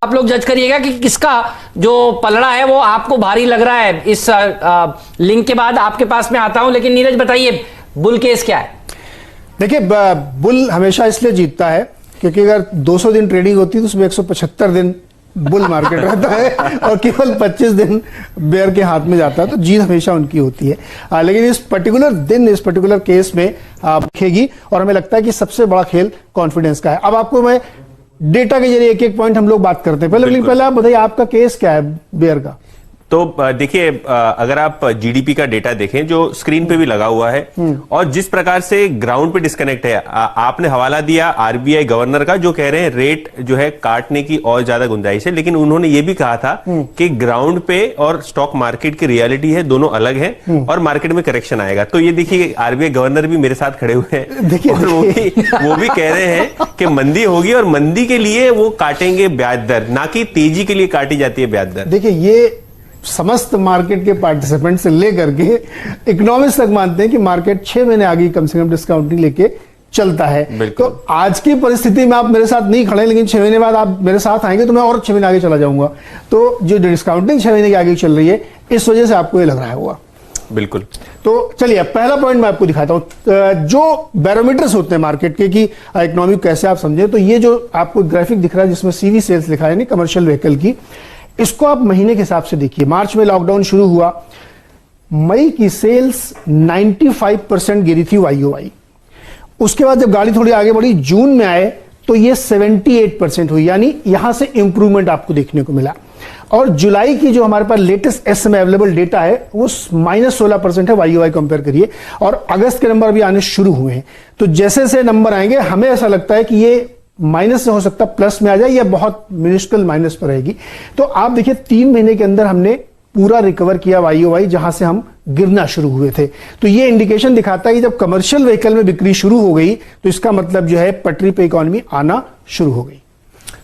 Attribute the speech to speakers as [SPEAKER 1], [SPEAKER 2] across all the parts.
[SPEAKER 1] आप लोग जज करिएगा कि किसका जो पलड़ा है वो आपको भारी लग रहा है। इस लिंक के बाद आपके पास में आता हूं, लेकिन नीरज बताइए बुल केस क्या है?
[SPEAKER 2] देखिए, बुल हमेशा इसलिए जीतता है क्योंकि अगर 200 दिन ट्रेडिंग होती है तो उसमें 175 दिन बुल मार्केट रहता है और केवल 25 दिन बेयर के हाथ में जाता है, तो जीत हमेशा उनकी होती है। लेकिन इस पर्टिकुलर दिन, इस पर्टिकुलर केस में खेगी और हमें लगता है कि सबसे बड़ा खेल कॉन्फिडेंस का है। अब आपको मैं डेटा के जरिए एक एक पॉइंट हम लोग बात करते हैं। पहले आप बताइए आपका केस क्या है बेयर का?
[SPEAKER 3] तो देखिए, अगर आप जीडीपी का डेटा देखें जो स्क्रीन पे भी लगा हुआ है और जिस प्रकार से ग्राउंड पे डिस्कनेक्ट है, आपने हवाला दिया आरबीआई गवर्नर का जो कह रहे हैं रेट जो है काटने की और ज्यादा गुंजाइश है, लेकिन उन्होंने ये भी कहा था कि ग्राउंड पे और स्टॉक मार्केट की रियलिटी है, दोनों अलग है और मार्केट में करेक्शन आएगा। तो ये देखिए आरबीआई गवर्नर भी मेरे साथ खड़े हुए हैं और वो भी कह रहे हैं कि मंदी होगी और मंदी के लिए वो काटेंगे ब्याज दर, ना कि तेजी के लिए काटी जाती है ब्याज दर।
[SPEAKER 2] देखिए, ये समस्त मार्केट के पार्टिसिपेंट से लेकर के इकोनॉमिस्ट तक मानते हैं कि मार्केट 6 महीने आगे कम से कम डिस्काउंटिंग लेके चलता है। तो आज की परिस्थिति में आप मेरे साथ नहीं खड़े, लेकिन 6 महीने बाद आप मेरे साथ आएंगे तो मैं और 6 महीने आगे चला जाऊंगा। तो जो डिस्काउंटिंग 6 महीने के आगे चल रही है, इस वजह से आपको ये लग रहा होगा।
[SPEAKER 3] बिल्कुल।
[SPEAKER 2] तो चलिए पहला पॉइंट मैं आपको दिखाता हूं, जो बैरोमीटर्स होते हैं मार्केट के कि इकोनॉमिक कैसे आप समझे। तो ये जो आपको ग्राफिक दिख रहा है जिसमें सीवी सेल्स लिखा है कमर्शियल व्हीकल की, इसको आप महीने के हिसाब से देखिए। मार्च में लॉकडाउन शुरू हुआ, मई की सेल्स 95% गिरी थी वाईओवाई। उसके बाद जब गाड़ी थोड़ी आगे बढ़ी, जून में आए तो ये 78% हुई, यानी यहां से इंप्रूवमेंट आपको देखने को मिला। और जुलाई की जो हमारे पास लेटेस्ट एस में अवेलेबल डेटा है वो -16% है वाईओवाई कंपेयर करिए, और अगस्त के नंबर अभी आने शुरू हुए हैं। तो जैसे जैसे नंबर आएंगे हमें ऐसा लगता है कि ये माइनस से हो सकता प्लस में आ जाए या बहुत मिनिस्कल माइनस पर रहेगी। तो आप देखिए 3 महीने के अंदर हमने पूरा रिकवर किया वाईओवाई, जहां से हम गिरना शुरू हुए थे। तो ये इंडिकेशन दिखाता है कि जब कमर्शियल व्हीकल में बिक्री शुरू हो गई तो इसका मतलब जो है पटरी पे इकोनॉमी आना शुरू हो गई।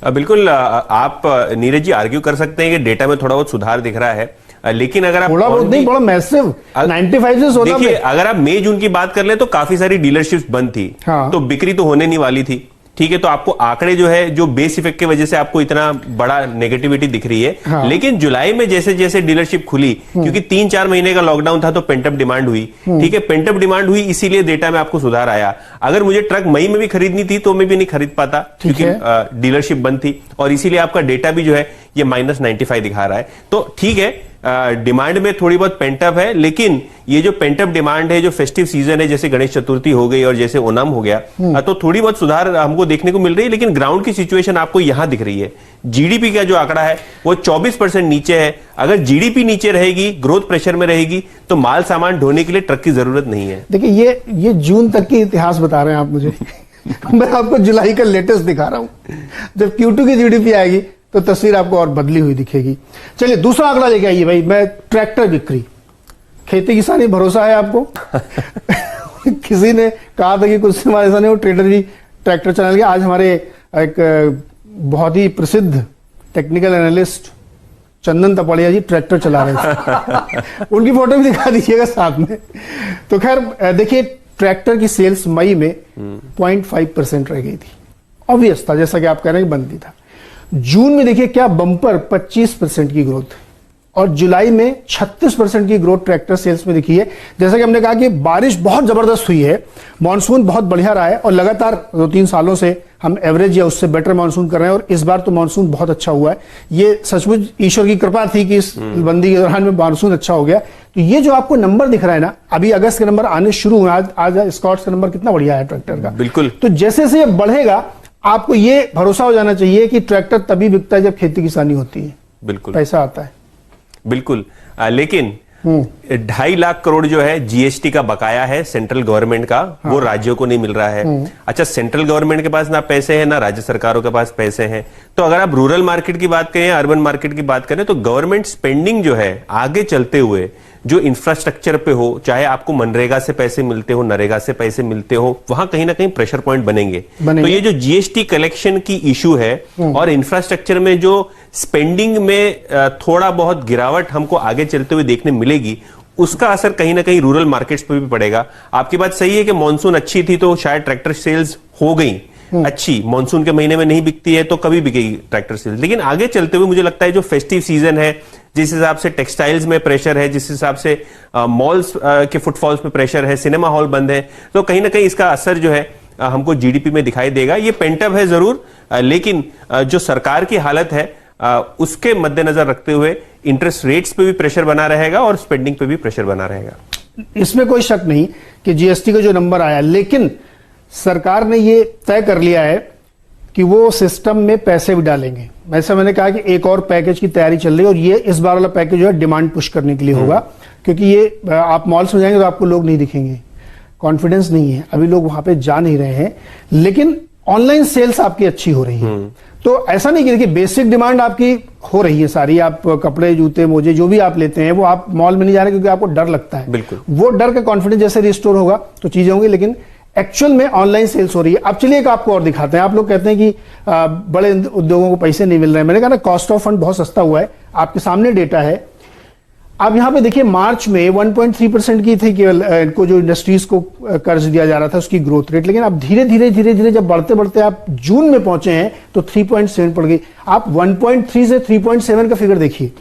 [SPEAKER 3] बिल्कुल। आप नीरज जी आर्ग्यू कर सकते हैं कि डेटा में थोड़ा बहुत सुधार दिख रहा है, लेकिन अगर आप
[SPEAKER 2] थोड़ा बहुत नहीं, बड़ा मैसिव 95 से 16
[SPEAKER 3] देखिए, अगर आप मई जून की बात कर ले तो काफी सारी डीलरशिप्स बंद थी। हाँ। तो बिक्री तो होने नहीं वाली थी, ठीक है। तो आपको आंकड़े जो है जो बेस इफेक्ट की वजह से आपको इतना बड़ा नेगेटिविटी दिख रही है। हाँ। लेकिन जुलाई में जैसे जैसे डीलरशिप खुली, क्योंकि 3-4 महीने का लॉकडाउन था तो पेंटअप डिमांड हुई, ठीक है, पेंटअप डिमांड हुई, इसीलिए डेटा में आपको सुधार आया। अगर मुझे ट्रक मई में भी खरीदनी थी तो मैं भी नहीं खरीद पाता क्योंकि डीलरशिप बंद थी, और इसीलिए आपका डेटा भी जो है ये -95 दिखा रहा है। तो ठीक है, डिमांड में थोड़ी बहुत पेंटअप है, लेकिन ये जो पेंटअप डिमांड है, जो फेस्टिव सीजन है, जैसे गणेश चतुर्थी हो गई और जैसे ओणम हो गया, तो थोड़ी बहुत सुधार हमको देखने को मिल रही है। लेकिन ग्राउंड की सिचुएशन आपको यहां दिख रही है। जीडीपी का जो आंकड़ा है वो 24% नीचे है। अगर जीडीपी नीचे रहेगी, ग्रोथ प्रेशर में रहेगी, तो माल सामान ढोने के लिए ट्रक की जरूरत नहीं है।
[SPEAKER 2] देखिए, ये जून तक की इतिहास बता रहे हैं आप मुझे मैं आपको जुलाई का लेटेस्ट दिखा रहा हूं। जब Q2 की जीडीपी आएगी तो तस्वीर आपको और बदली हुई दिखेगी। चलिए दूसरा आंकड़ा लेके आइए भाई। मैं ट्रैक्टर बिक्री, खेती किसानी भरोसा है आपको? किसी ने कहा था कि कुछ समय ऐसा नहीं हो ट्रेडर भी ट्रैक्टर चला गया। आज हमारे एक बहुत ही प्रसिद्ध टेक्निकल एनालिस्ट चंदन तपड़िया जी ट्रैक्टर चला रहे थे उनकी फोटो भी दिखा दीजिएगा साथ में। तो खैर देखिए, ट्रैक्टर की सेल्स मई में 0.5% रह गई थी। ऑब्वियस था, जैसा कि आप कह रहे हैं बनती था। जून में देखिए क्या बंपर 25% की ग्रोथ, और जुलाई में 36% की ग्रोथ ट्रैक्टर सेल्स में दिखी है। जैसा कि हमने कहा कि बारिश बहुत जबरदस्त हुई है, मानसून बहुत बढ़िया रहा है, और लगातार 2-3 सालों से हम एवरेज या उससे बेटर मानसून कर रहे हैं, और इस बार तो मानसून बहुत अच्छा हुआ है। ये सचमुच ईश्वर की कृपा थी कि इस बंदी के दौरान में मानसून अच्छा हो गया। तो ये जो आपको नंबर दिख रहा है ना, अभी अगस्त के नंबर आने शुरू हुए। आज स्कॉट्स का नंबर कितना बढ़िया है ट्रैक्टर का।
[SPEAKER 3] बिल्कुल।
[SPEAKER 2] तो जैसे से ये बढ़ेगा आपको ये भरोसा हो जाना चाहिए कि ट्रैक्टर तभी बिकता है जब खेती किसानी होती है।
[SPEAKER 3] बिल्कुल,
[SPEAKER 2] पैसा आता है।
[SPEAKER 3] बिल्कुल। लेकिन 2.5 लाख करोड़ जो है जीएसटी का बकाया है सेंट्रल गवर्नमेंट का, हाँ। वो राज्यों को नहीं मिल रहा है। अच्छा, सेंट्रल गवर्नमेंट के पास ना पैसे हैं ना राज्य सरकारों के पास पैसे हैं। तो अगर आप रूरल मार्केट की बात करें, अर्बन मार्केट की बात करें, तो गवर्नमेंट स्पेंडिंग जो है आगे चलते हुए जो इंफ्रास्ट्रक्चर पे हो, चाहे आपको मनरेगा से पैसे मिलते हो, नरेगा से पैसे मिलते हो, वहां कहीं ना कहीं प्रेशर पॉइंट बनेंगे। तो ये जो जीएसटी कलेक्शन की इशू है और इंफ्रास्ट्रक्चर में जो स्पेंडिंग में थोड़ा बहुत गिरावट हमको आगे चलते हुए देखने मिलेगी, उसका असर कहीं ना कहीं रूरल मार्केट्स पे भी पड़ेगा। आपकी बात सही है कि मॉनसून अच्छी थी तो शायद ट्रैक्टर सेल्स हो गई, अच्छी, मानसून के महीने में नहीं बिकती है तो कभी बिकेगी ट्रैक्टर सेल्स। लेकिन आगे चलते हुए मुझे लगता है जो फेस्टिव सीजन है, जिस हिसाब से टेक्सटाइल्स में प्रेशर है, जिस हिसाब से मॉल्स के फुटफॉल्स में प्रेशर है, सिनेमा हॉल बंद है, तो कहीं ना कहीं इसका असर जो है हमको जीडीपी में दिखाई देगा। ये पेंटअप है जरूर, लेकिन जो सरकार की हालत है उसके मद्देनजर रखते हुए इंटरेस्ट रेट्स पे भी प्रेशर बना रहेगा और स्पेंडिंग पे भी प्रेशर बना रहेगा।
[SPEAKER 2] इसमें कोई शक नहीं कि जीएसटी का जो नंबर आया, लेकिन सरकार ने ये तय कर लिया है कि वो सिस्टम में पैसे भी डालेंगे। वैसे मैंने कहा कि एक और पैकेज की तैयारी चल रही है और ये इस बार वाला पैकेज जो है डिमांड पुश करने के लिए होगा, क्योंकि ये आप मॉल्स में जाएंगे तो आपको लोग नहीं दिखेंगे, कॉन्फिडेंस नहीं है, अभी लोग वहां पे जा नहीं रहे हैं, लेकिन ऑनलाइन सेल्स आपकी अच्छी हो रही है। तो ऐसा नहीं कि देखिए बेसिक डिमांड आपकी हो रही है सारी, आप कपड़े, जूते, मोजे जो भी आप लेते हैं वो आप मॉल में नहीं जा रहे क्योंकि आपको डर लगता है।
[SPEAKER 3] बिल्कुल,
[SPEAKER 2] वो डर का कॉन्फिडेंस जैसे रिस्टोर होगा तो चीजें होंगी, लेकिन एक्चुअल में ऑनलाइन सेल्स हो रही है। अब चलिए एक आपको और दिखाते हैं। आप लोग कहते हैं कि बड़े उद्योगों को पैसे नहीं मिल रहे हैं। मैंने कहा ना कॉस्ट ऑफ फंड बहुत सस्ता हुआ है, आपके सामने डेटा है। आप यहां पे देखिए मार्च में 1.3% की थी केवल इनको जो इंडस्ट्रीज को कर्ज दिया जा रहा था उसकी ग्रोथ रेट, लेकिन अब धीरे धीरे जब बढ़ते बढ़ते आप जून में पहुंचे हैं तो 3.7 पड़ गई। आप 1.3 से 3.7 का फिगर देखिए,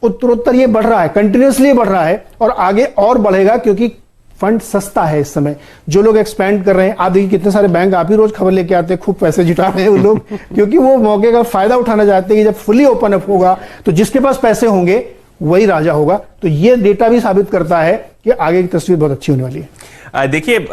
[SPEAKER 2] उत्तरोत्तर ये बढ़ रहा है, कंटिन्यूसली बढ़ रहा है और आगे और बढ़ेगा क्योंकि फंड सस्ता है इस समय। जो लोग एक्सपैंड कर रहे हैं, आप देखिए कितने सारे बैंक आप ही रोज खबर लेके आते हैं, खूब पैसे जुटा रहे हैं वो लोग क्योंकि वो मौके का फायदा उठाना चाहते हैं कि जब फुली ओपन अप होगा तो जिसके पास पैसे होंगे वही राजा होगा। तो ये डेटा भी साबित करता है कि आगे की तस्वीर बहुत अच्छी होने वाली है।
[SPEAKER 3] देखिए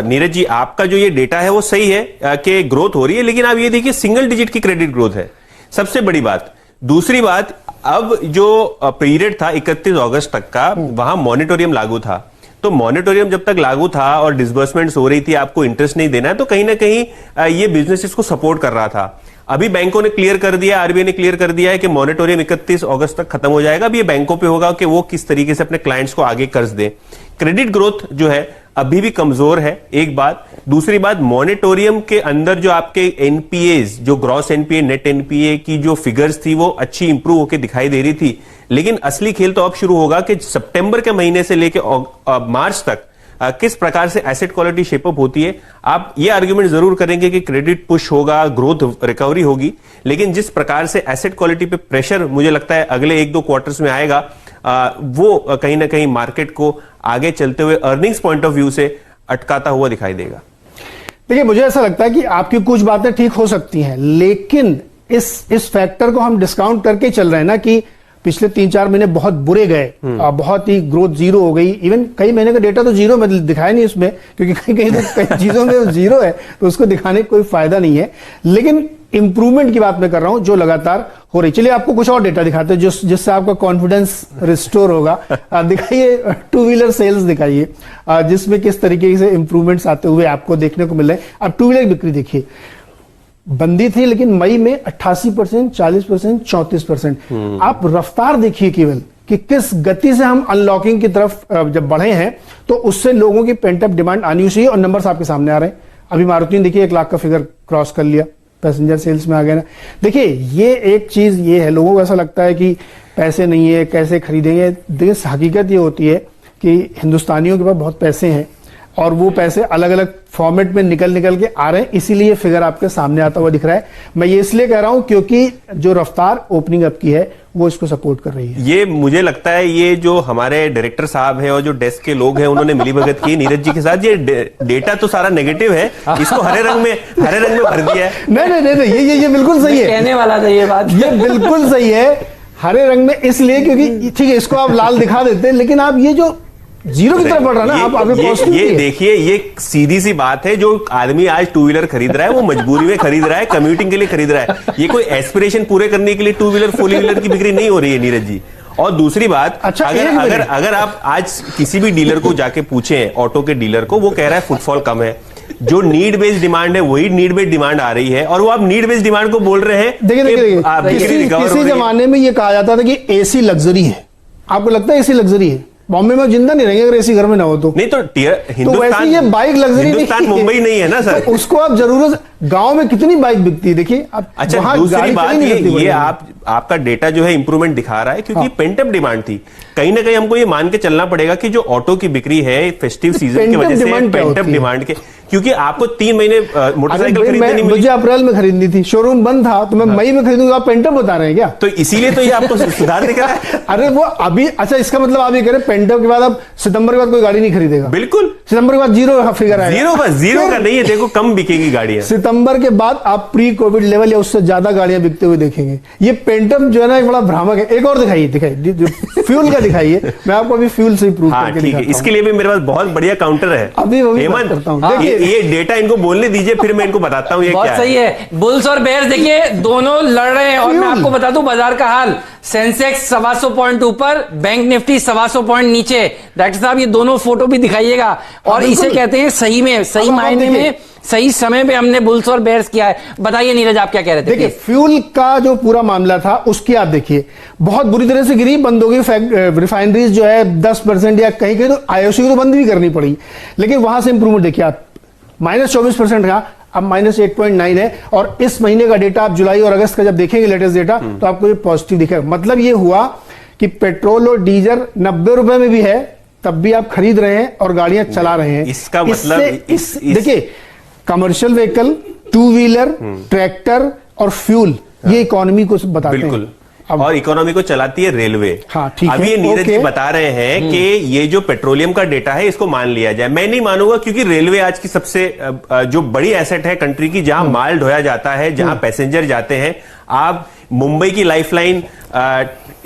[SPEAKER 3] नीरज जी, आपका जो ये डेटा है वो सही है कि ग्रोथ हो रही है, लेकिन आप ये देखिए सिंगल डिजिट की क्रेडिट ग्रोथ है, सबसे बड़ी बात। दूसरी बात, अब जो पीरियड था 31 अगस्त तक का, वहां मॉनिटोरियम लागू था। तो मॉनिटोरियम जब तक लागू था और डिसबर्समेंट्स हो रही थी, आपको इंटरेस्ट नहीं देना है, तो कहीं ना कहीं ये बिजनेसेस को सपोर्ट कर रहा था। अभी बैंकों ने क्लियर कर दिया, आरबीआई ने क्लियर कर दिया है कि मॉनिटोरियम 31 अगस्त तक खत्म हो जाएगा। अब ये बैंकों पे होगा कि वो किस तरीके से अपने क्लाइंट्स को आगे कर्ज दें। क्रेडिट ग्रोथ जो है अभी भी कमजोर है, एक बात। दूसरी बात, मॉनिटोरियम के अंदर जो आपके एनपीएज, जो ग्रॉस एनपीए, नेट एनपीए की जो फिगर्स थी वो अच्छी इंप्रूव होकर दिखाई दे रही थी, लेकिन असली खेल तो अब शुरू होगा कि सितंबर के महीने से लेकर मार्च तक किस प्रकार से एसेट क्वालिटी शेपअप होती है। आप ये आर्ग्यूमेंट जरूर करेंगे कि क्रेडिट पुश होगा, ग्रोथ रिकवरी होगी, लेकिन जिस प्रकार से एसेट क्वालिटी पे प्रेशर मुझे लगता है अगले 1-2 क्वार्टर्स में आएगा, वो कहीं ना कहीं मार्केट को आगे चलते हुए अर्निंग्स पॉइंट ऑफ व्यू से अटकाता हुआ दिखाई देगा।
[SPEAKER 2] देखिए मुझे ऐसा लगता है कि आपकी कुछ बातें ठीक हो सकती हैं, लेकिन इस फैक्टर को हम डिस्काउंट करके चल रहे हैं ना कि पिछले 3-4 महीने बहुत बुरे गए, बहुत ही ग्रोथ जीरो हो गई। इवन कई महीने का डेटा तो जीरो में दिखाया नहीं उसमें, क्योंकि कहीं तो कई चीजों में जीरो है तो उसको दिखाने का कोई फायदा नहीं है। लेकिन इंप्रूवमेंट की बात मैं कर रहा हूं जो लगातार हो रही। चलिए आपको कुछ और डेटा दिखाते हैं जिससे आपका कॉन्फिडेंस रिस्टोर होगा। दिखाइए टू व्हीलर सेल्स दिखाइए, जिसमें किस तरीके से इंप्रूवमेंट्स आते हुए आपको देखने को मिल रहे हैं। अब टू व्हीलर बिक्री देखिए, बंदी थी लेकिन मई में 88%, 40%, 34%। आप रफ्तार देखिए केवल कि किस गति से हम अनलॉकिंग की तरफ जब बढ़े हैं, तो उससे लोगों की पेंटअप डिमांड आनी चाहिए और नंबर्स आपके सामने आ रहे हैं। अभी मारुति ने देखिए 1 लाख का फिगर क्रॉस कर लिया, पैसेंजर सेल्स में आ गया ना। देखिए ये एक चीज ये है, लोगों को ऐसा लगता है कि पैसे नहीं है कैसे खरीदेंगे। देखिए हकीकत ये होती है कि हिंदुस्तानियों के पास बहुत पैसे हैं और वो पैसे अलग अलग फॉर्मेट में निकल के आ रहे हैं, इसीलिए फिगर आपके सामने आता हुआ दिख रहा है। मैं ये इसलिए कह रहा हूं क्योंकि जो रफ्तार ओपनिंग अप की है वो इसको सपोर्ट कर रही है।
[SPEAKER 3] ये मुझे लगता है ये जो हमारे डायरेक्टर साहब हैं और जो डेस्क के लोग हैं उन्होंने मिलीभगत की नीरज जी के साथ। ये डेटा तो सारा नेगेटिव है, इसको हरे रंग में भर दिया है।
[SPEAKER 2] नहीं ये बिल्कुल सही है,
[SPEAKER 1] कहने वाला था ये बात।
[SPEAKER 2] ये बिल्कुल सही है, हरे रंग में इसलिए क्योंकि ठीक है इसको आप लाल दिखा देते हैं, लेकिन आप ये जो जीरो की तरफ बढ़ रहा है ना,
[SPEAKER 3] ये देखिए, ये सीधी सी बात है। जो आदमी आज टू व्हीलर खरीद रहा है वो मजबूरी में खरीद रहा है, कम्यूटिंग के लिए खरीद रहा है। ये कोई एस्पिरेशन पूरे करने के लिए टू व्हीलर, फोर व्हीलर की बिक्री नहीं हो रही है नीरज जी। और दूसरी बात,
[SPEAKER 2] अच्छा,
[SPEAKER 3] अगर आप आज किसी भी डीलर को जाके पूछें, ऑटो के डीलर को, वो कह रहा है फुटफॉल कम है। जो नीड बेस्ड डिमांड है वही नीड बेस्ड डिमांड आ रही है और वो आप नीड बेस्ड डिमांड को बोल रहे हैं।
[SPEAKER 2] देखिए किसी जमाने में ये कहा जाता था कि एसी लग्जरी है। आपको लगता है एसी लग्जरी है? बॉम्बे में जिंदा नहीं रहेंगे अगर एसी घर में ना हो तो।
[SPEAKER 3] नहीं तो
[SPEAKER 2] वैसे ये बाइक लग्जरी
[SPEAKER 3] हिंदुस्तान मुंबई नहीं है ना सर।
[SPEAKER 2] तो उसको आप जरूरत गांव में कितनी बाइक बिकती है देखिए।
[SPEAKER 3] अच्छा, दूसरी बात ये आपका डेटा जो है इंप्रूवमेंट दिखा रहा है क्योंकि पेंटअप डिमांड थी। कहीं ना कहीं हमको ये मान के चलना पड़ेगा कि जो ऑटो की बिक्री है फेस्टिव सीजन की वजह से पेंटअप डिमांड के, क्योंकि आपको 3 महीने मोटरसाइकिल खरीदने नहीं मिली।
[SPEAKER 2] मुझे अप्रैल में खरीदनी थी, शोरूम बंद था, तो मैं मई में खरीदूंगा। आप पेंटअप बता रहे हैं क्या?
[SPEAKER 3] तो इसीलिए तो ये आपको सुधार दिख रहा है।
[SPEAKER 2] अरे वो अभी, अच्छा इसका मतलब आप ये कह रहे पेंटअप के बाद अब सितंबर के बाद कोई गाड़ी नहीं खरीदेगा?
[SPEAKER 3] बिल्कुल,
[SPEAKER 2] सितंबर के बाद जीरो फिगर आएगा।
[SPEAKER 3] जीरो का नहीं है, देखो कम बिकेगी गाड़ियां।
[SPEAKER 2] सितंबर के बाद आप प्री कोविड लेवल या उससे ज्यादा गाड़ियां बिकते हुए देखेंगे। ये पेंटअप जो है ना, एक बड़ा भ्रामक है। एक और दिखाइए फ्यूल का दिखाइए, मैं आपको अभी फ्यूल से प्रूव करके दिखाता हूं।
[SPEAKER 3] इसके लिए भी मेरे पास बहुत बढ़िया काउंटर है।
[SPEAKER 2] अभी वो करता हूं।
[SPEAKER 3] देखिए ये डेटा इनको बोलने दीजिए, फिर मैं इनको बताता हूं ये क्या है।
[SPEAKER 1] बहुत सही है। बुल्स और बेयर्स देखिए दोनों लड़ रहे हैं। और मैं आपको बता दूं बाजार का हाल, सेंसेक्स 125 पॉइंट ऊपर, बैंक निफ्टी 125 पॉइंट नीचे। डॉक्टर साहब ये दोनों फोटो भी दिखाइएगा। और इसे कहते हैं सही में, सही मायने में, सही समय पे हमने बुल्स और बेयर्स किया है। बताइए नीरज, आप क्या कह रहे थे?
[SPEAKER 2] देखिए फ्यूल का जो पूरा मामला था उसकी आप देखिए, बहुत बुरी तरह से गिरी, बंद हो गई। रिफाइनरीज जो है 10% या कहीं कहीं तो आईओसी को तो बंद भी करनी पड़ी, लेकिन वहां से इंप्रूवमेंट देखिए आप, -24% का अब -8.9 है। और इस महीने का डेटा आप जुलाई और अगस्त का जब देखेंगे लेटेस्ट डेटा, तो आपको ये पॉजिटिव दिखेगा। मतलब ये हुआ कि पेट्रोल और डीजल 90 रुपए में भी है, तब भी आप खरीद रहे हैं और गाड़ियां चला रहे हैं।
[SPEAKER 3] इसका मतलब
[SPEAKER 2] देखिए कमर्शियल व्हीकल, 2 व्हीलर, ट्रैक्टर और फ्यूल, ये इकोनॉमी को बताते हैं।
[SPEAKER 3] और इकोनॉमी को चलाती है रेलवे।
[SPEAKER 2] हाँ, ठीक है।
[SPEAKER 3] अभी ये नीरज जी बता रहे हैं कि ये जो पेट्रोलियम का डेटा है इसको मान लिया जाए। मैं नहीं मानूंगा, क्योंकि रेलवे आज की सबसे जो बड़ी एसेट है कंट्री की, जहां माल ढोया जाता है, जहां पैसेंजर जाते हैं। आप मुंबई की लाइफलाइन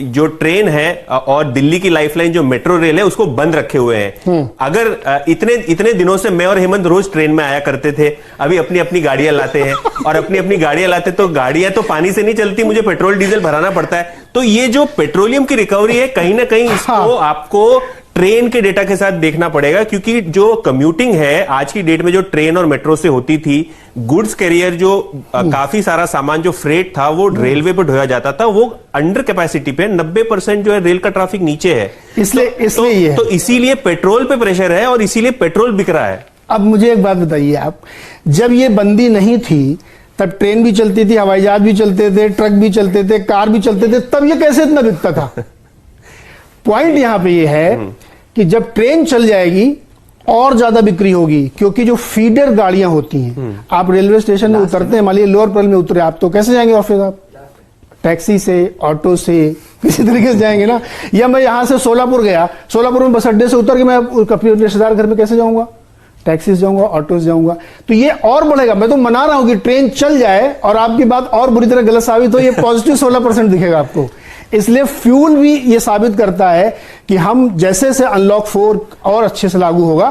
[SPEAKER 3] जो ट्रेन है और दिल्ली की लाइफलाइन जो मेट्रो रेल है उसको बंद रखे हुए हैं। अगर इतने दिनों से मैं और हेमंत रोज ट्रेन में आया करते थे, अभी अपनी अपनी गाड़ियां लाते हैं और अपनी गाड़ियां लाते, तो गाड़ियां तो पानी से नहीं चलती, मुझे पेट्रोल डीजल भराना पड़ता है। तो ये जो पेट्रोलियम की रिकवरी है, कहीं ना कहीं इसको आपको ट्रेन के डेटा के साथ देखना पड़ेगा, क्योंकि जो कम्यूटिंग है आज की डेट में जो ट्रेन और मेट्रो से होती थी, गुड्स कैरियर जो काफी सारा सामान जो फ्रेट था वो रेलवे पे ढोया जाता था, वो अंडर कैपेसिटी पे 90% जो है रेल का ट्रैफिक नीचे है। इसलिए तो इसीलिए पेट्रोल पे प्रेशर है और इसीलिए पेट्रोल बिक रहा है।
[SPEAKER 2] अब मुझे एक बात बताइए आप, जब ये बंदी नहीं थी तब ट्रेन भी चलती थी, हवाई जहाज भी चलते थे, ट्रक भी चलते थे, कार भी चलते थे, तब ये कैसे इतना बिकता था? पॉइंट यहां पे ये है कि जब ट्रेन चल जाएगी और ज्यादा बिक्री होगी, क्योंकि जो फीडर गाड़ियां होती हैं, आप रेलवे स्टेशन में उतरते हैं, मान लीजिए लोअर परल में उतरे आप, तो कैसे जाएंगे ऑफिस? आप टैक्सी से, ऑटो से, किसी तरीके से जाएंगे ना। या मैं यहां से सोलापुर गया, सोलापुर में बस अड्डे से उतर के मैं अपने रिश्तेदार घर में कैसे जाऊंगा? टैक्सी से जाऊंगा, ऑटो से जाऊंगा। तो ये और बढ़ेगा। मैं तो मना रहा हूं कि ट्रेन चल जाए और आपकी बात और बुरी तरह गलत साबित हो, ये पॉजिटिव 16% दिखेगा आपको। इसलिए फ्यूल भी ये साबित करता है कि हम जैसे से अनलॉक 4 और अच्छे से लागू होगा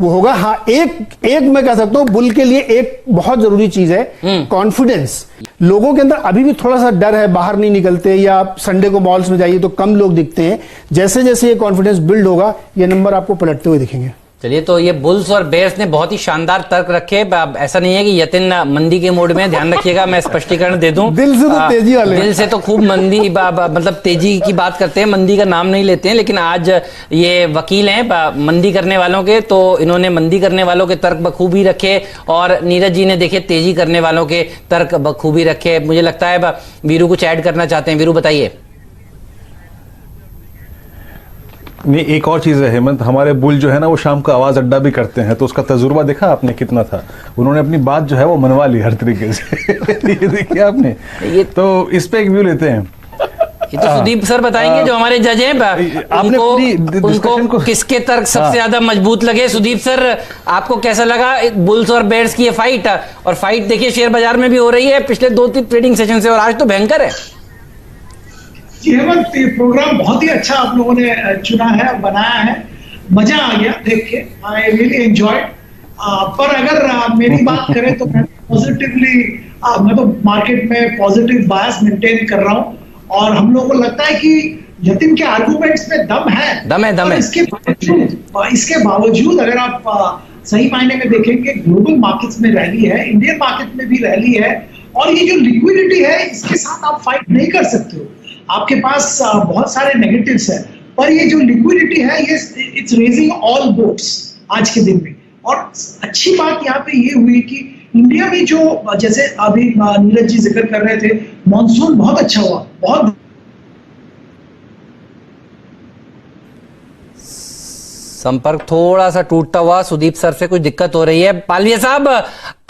[SPEAKER 2] वो होगा। हाँ, एक मैं कह सकता हूं बुल के लिए एक बहुत जरूरी चीज है कॉन्फिडेंस। लोगों के अंदर अभी भी थोड़ा सा डर है, बाहर नहीं निकलते, या संडे को मॉल्स में जाइए तो कम लोग दिखते हैं। जैसे जैसे ये कॉन्फिडेंस बिल्ड होगा, ये नंबर आपको पलटते हुए दिखेंगे।
[SPEAKER 1] चलिए, तो ये बुल्स और बेयर्स ने बहुत ही शानदार तर्क रखे। ऐसा नहीं है कि यतिन मंदी के मोड में, ध्यान रखिएगा, मैं स्पष्टीकरण दे दूं।
[SPEAKER 2] दिल से तो तेजी वाले,
[SPEAKER 1] दिल से तो खूब मंदी मतलब तेजी की बात करते हैं, मंदी का नाम नहीं लेते हैं। लेकिन आज ये वकील हैं मंदी करने वालों के, तो इन्होंने मंदी करने वालों के तर्क बखूबी रखे और नीरज जी ने देखे तेजी करने वालों के तर्क बखूबी रखे। मुझे लगता है वीरू कुछ ऐड करना चाहते हैं। वीरू बताइए।
[SPEAKER 4] नहीं, एक और चीज़ है हेमंत, हमारे बुल जो है ना वो शाम को आवाज़ अड्डा भी करते हैं, तो उसका तजुर्बा देखा आपने कितना था? उन्होंने अपनी बात जो है वो मनवा ली हर तरीके से। ये देखिए आपने, ये तो इस पे एक व्यू लेते हैं।
[SPEAKER 1] ये तो सुदीप सर बताएंगे जो हमारे जज हैं, उनको किसके तर्क सबसे ज्यादा मजबूत लगे। सुदीप सर, आपको कैसा लगा बुल्स और बेयर्स की ये फाइट? और फाइट देखिए शेयर बाजार में भी हो रही है पिछले 2-3 ट्रेडिंग सेशन से, और आज तो भयंकर है।
[SPEAKER 5] जी हेमंत, ये प्रोग्राम बहुत ही अच्छा आप लोगों ने चुना है, बनाया है, मजा आ गया देख के, आई रियली एंजॉयड। पर अगर मेरी बात करें तो मैं पॉजिटिवली, मैं तो मार्केट में पॉजिटिव बायस मेंटेन कर रहा हूं, और हम लोगों को लगता है कि यतिन के आर्गुमेंट्स में दम है। इसके बावजूद अगर आप सही मायने में देखेंगे, ग्लोबल मार्केट्स में रैली है, इंडियन मार्केट में भी रैली है, और ये जो लिक्विडिटी है इसके साथ आप फाइट नहीं कर सकते हो। आपके पास बहुत सारे नेगेटिव्स हैं, पर ये जो लिक्विडिटी है ये इट्स रेजिंग ऑल बोट्स आज के दिन में। और अच्छी बात यहाँ पे ये हुई कि इंडिया में जो जैसे अभी नीरज जी जिक्र कर रहे थे, मॉनसून बहुत अच्छा हुआ, बहुत।
[SPEAKER 1] संपर्क थोड़ा सा टूटता हुआ, सुदीप सर से कुछ दिक्कत हो रही है। पालविया साहब,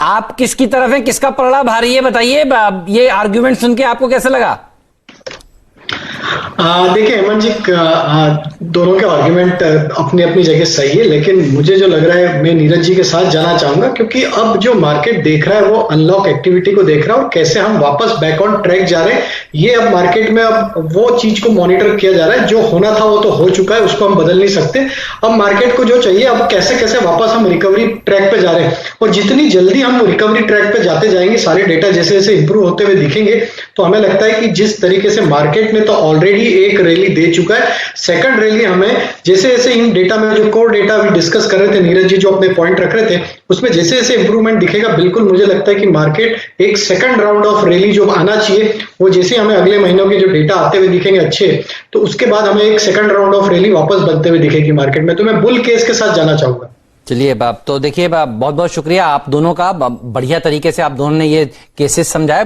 [SPEAKER 1] आप किसकी तरफ हैं, किसका पलड़ा भारी है, बताइए। ये आर्ग्यूमेंट सुन के आपको कैसा लगा?
[SPEAKER 6] देखिए हेमंत जी, दोनों के आर्गुमेंट अपनी अपनी जगह सही है, लेकिन मुझे जो लग रहा है मैं नीरज जी के साथ जाना चाहूंगा, क्योंकि अब जो मार्केट देख रहा है वो अनलॉक एक्टिविटी को देख रहा है और कैसे हम वापस बैक ऑन ट्रैक जा रहे हैं। ये अब मार्केट में अब वो चीज को मॉनिटर किया जा रहा है, जो होना था वो तो हो चुका है, उसको हम बदल नहीं सकते। अब मार्केट को जो चाहिए, अब कैसे कैसे वापस हम रिकवरी ट्रैक पे जा रहे हैं, और जितनी जल्दी हम रिकवरी ट्रैक पे जाते जाएंगे, सारे डेटा जैसे जैसे इंप्रूव होते हुए दिखेंगे, तो हमें लगता है कि जिस तरीके से मार्केट ने तो ऑलरेडी एक रैली दे चुका है, सेकंड रैली हमें जैसे जैसे इन डेटा में जो कोर डेटा अभी डिस्कस कर रहे थे नीरज जी, जो अपने पॉइंट रख रहे थे, उसमें जैसे जैसे इंप्रूवमेंट दिखेगा, बिल्कुल मुझे लगता है कि मार्केट एक सेकंड राउंड ऑफ रैली जो आना चाहिए, वो जैसे हमें अगले महीनों के जो डेटा आते हुए दिखेंगे अच्छे, तो उसके बाद हमें एक सेकंड राउंड ऑफ रैली वापस बनते हुए दिखेगी मार्केट में। तो मैं बुल केस के साथ जाना चाहूंगा।
[SPEAKER 1] चलिए बाप, तो देखिए बहुत बहुत शुक्रिया आप दोनों का, बढ़िया तरीके से आप दोनों ने ये केसेस समझाए।